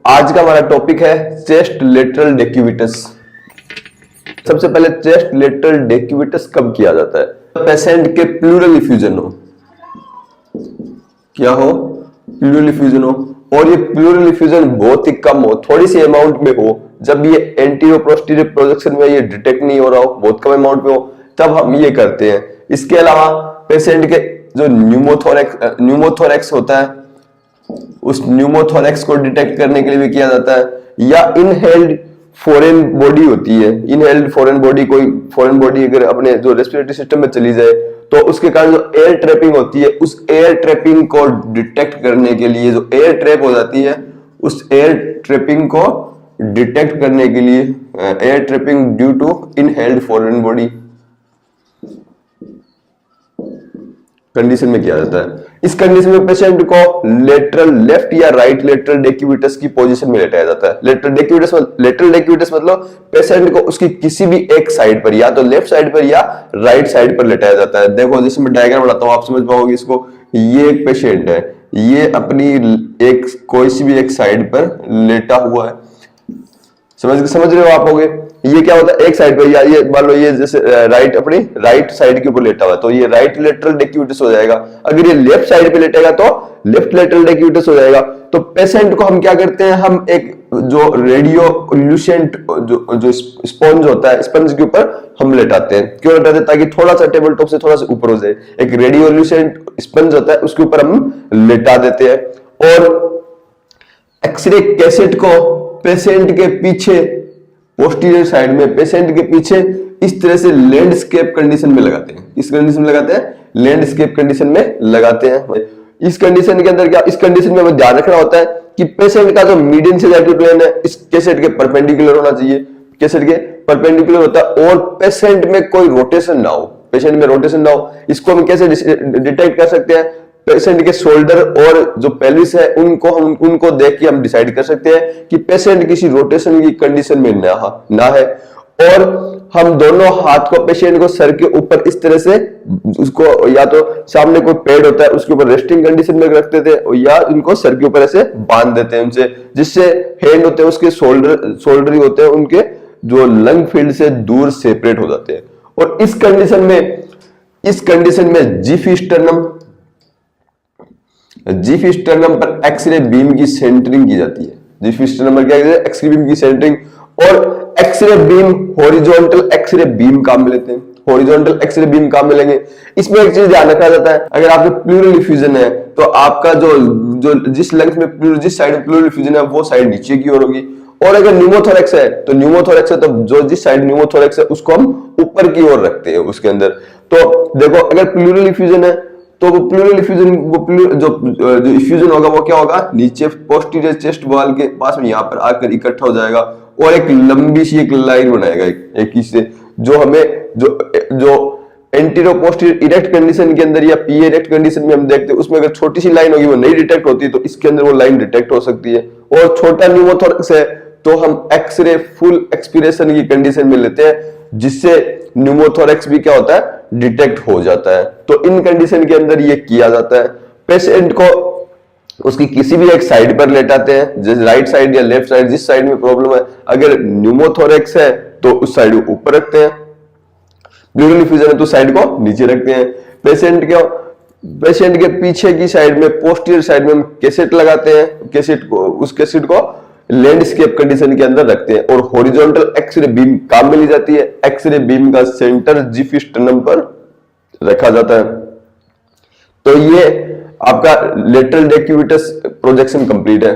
आज का हमारा टॉपिक है चेस्ट लेटरल डेक्यूबिटस। सबसे पहले चेस्ट लेटरल डेक्यूबिटस कब किया जाता है? पेशेंट के प्लूरल इफ्यूजन हो, क्या हो? प्लूरल इफ्यूजन हो, और ये प्लूरल इफ्यूजन बहुत ही कम हो, थोड़ी सी अमाउंट में हो, जब ये एंटीरियर पोस्टीरियर प्रोजेक्शन में ये डिटेक्ट नहीं हो रहा हो, बहुत कम अमाउंट में हो, तब हम ये करते हैं। इसके अलावा पेशेंट के जो न्यूमोथोरेक्स होता है, उस न्यूमोथोरेक्स को डिटेक्ट करने के लिए भी किया जाता है, या इनहेल्ड फॉरेन बॉडी होती है। इनहेल्ड फॉरेन बॉडी, कोई फॉरेन बॉडी अगर अपने जो रेस्पिरेटरी सिस्टम में चली जाए तो उसके कारण जो एयर ट्रैपिंग होती है, उस एयर ट्रैपिंग को डिटेक्ट करने के लिए, जो एयर ट्रैप हो जाती है, उस एयर ट्रैपिंग को डिटेक्ट करने के लिए air trapping due to inhaled foreign body condition में किया जाता है। इस कंडीशन में पेशेंट को लेटरल लेफ्ट या राइट लेटरल डेक्यूबिटस की पोजीशन में लेटाया जाता है। लेटरल डेक्यूबिटस मतलब पेशेंट को उसकी किसी भी एक साइड पर, या तो लेफ्ट साइड पर या राइट साइड पर लेटाया जाता है। देखो जैसे मैं डायग्राम बनाता हूं, आप समझ पाओगे इसको। ये एक पेशेंट है, ये अपनी एक कोई सी भी एक साइड पर लेटा हुआ है, समझ रहे हो आप होगे। ये क्या होता है, एक साइड पे, या ये मान लो ये जैसे राइट, अपनी राइट साइड के ऊपर लेटा हुआ है, तो ये राइट लेटरल डेक्यूबिटस हो जाएगा। अगर ये लेफ्ट साइड पे लेटेगा तो लेफ्ट लेटरल डेक्यूबिटस हो जाएगा। तो पेशेंट को हम क्या करते हैं, हम एक जो रेडियोल्यूसेंट जो स्पंज होता है, स्पंज के ऊपर हम लेटाते हैं। क्यों लेटाते हैं? ताकि थोड़ा सा टेबल टॉप से थोड़ा सा ऊपर हो जाए। एक रेडियोल्यूसेंट स्पंज होता है, उसके ऊपर हम लेटा देते हैं। और एक्सरे कैसेट को पेशेंट के पीछे, पोस्टीरियर साइड में पेशेंट के पीछे इस तरह से लैंडस्केप कंडीशन में लगाते हैं। इस कंडीशन में लगाते हैं, लैंडस्केप कंडीशन में लगाते हैं। इस कंडीशन के अंदर क्या, इस कंडीशन में हमें ध्यान रखना होता है कि पेशेंट का जो मीडियन सेडेटिव प्लेन है इस कैसेट के परपेंडिकुलर होना चाहिए, कैसेट के परपेंडिकुलर होता है, और पेशेंट में कोई रोटेशन ना हो, पेशेंट में रोटेशन ना हो। इसको हम कैसे डिटेक्ट कर सकते हैं? पेशेंट के शोल्डर और जो पेल्विस है उनको देख के हम डिसाइड कर सकते हैं कि पेशेंट किसी रोटेशन की कंडीशन में ना है। और हम दोनों हाथ को पेशेंट को सर के ऊपर इस तरह से, उसको या तो सामने कोई पेड होता है उसके ऊपर रेस्टिंग कंडीशन में रखते थे, या इनको सर के ऊपर ऐसे बांध देते हैं उनसे, जिससे हैंड होते हैं उसके शोल्डर ही होते हैं उनके, जो लंग फील्ड से दूर सेपरेट हो जाते हैं। और इस कंडीशन में जीफी स्टर्नम पर एक्सरे बीम की सेंटरिंग की जाती है। जीफी स्टर्नम पर क्या है? एक्सरे बीम की सेंटरिंग। और X-ray beam horizontal X-ray beam काम में लेते हैं, हॉरिजॉन्टल एक्सरे बीम काम में लेंगे। इसमें एक चीज ध्यान रखा जाता है, अगर आपके प्लूरल इफ्यूजन है तो आपका जो जिस लंग्स में जिस साइड में प्लूरल इफ्यूजन है वो साइड नीचे की ओर होगी। और अगर न्यूमोथोरेक्स है तो जो जिस साइड न्यूमोथोरेक्स है उसको हम ऊपर की ओर रखते हैं उसके अंदर। तो देखो अगर प्लूरल इफ्यूजन है तो वो प्लूरल इफ्यूजन, जो इफ्यूजन होगा वो क्या होगा, नीचे पोस्टीरियर चेस्ट वॉल के पास में यहाँ पर आकर इकट्ठा हो जाएगा और एक लंबी सी एक लाइन बनाएगा एक इससे, जो हमें जो एंटीरियर पोस्टीरियर इरेक्ट कंडीशन के अंदर या पी इरेक्ट कंडीशन में हम देखते हैं, उसमें अगर छोटी सी लाइन होगी वो नहीं डिटेक्ट होती, तो इसके अंदर वो लाइन डिटेक्ट हो सकती है। और छोटा न्यूमोथोरेक्स है तो हम एक्सरे फुल एक्सपीरेशन की कंडीशन में लेते हैं, जिससे न्यूमोथोरेक्स भी क्या होता है, डिटेक्ट हो जाता है। तो इन कंडीशन के अंदर ये किया जाता है। पेशेंट को उसकी किसी भी एक साइड पर लेटाते हैं, जैसे राइट साइड या लेफ्ट साइड, जिस साइड में प्रॉब्लम है। अगर न्यूमोथोरेक्स है तो उस साइड को ऊपर रखते हैं, प्लूरल इफ्यूजन है तो साइड को नीचे रखते हैं। पेशेंट के पीछे की साइड में, पोस्टीरियर साइड में हम कैसेट लगाते हैं, उस कैसेट को लैंडस्केप कंडीशन के अंदर रखते हैं। और हॉरिजॉन्टल एक्सरे बीम काम में ली जाती है। एक्सरे बीम का सेंटर जीफी स्टर्नम पर रखा जाता है। तो ये आपका लेटरल डेक्यूबिटस प्रोजेक्शन कंप्लीट है।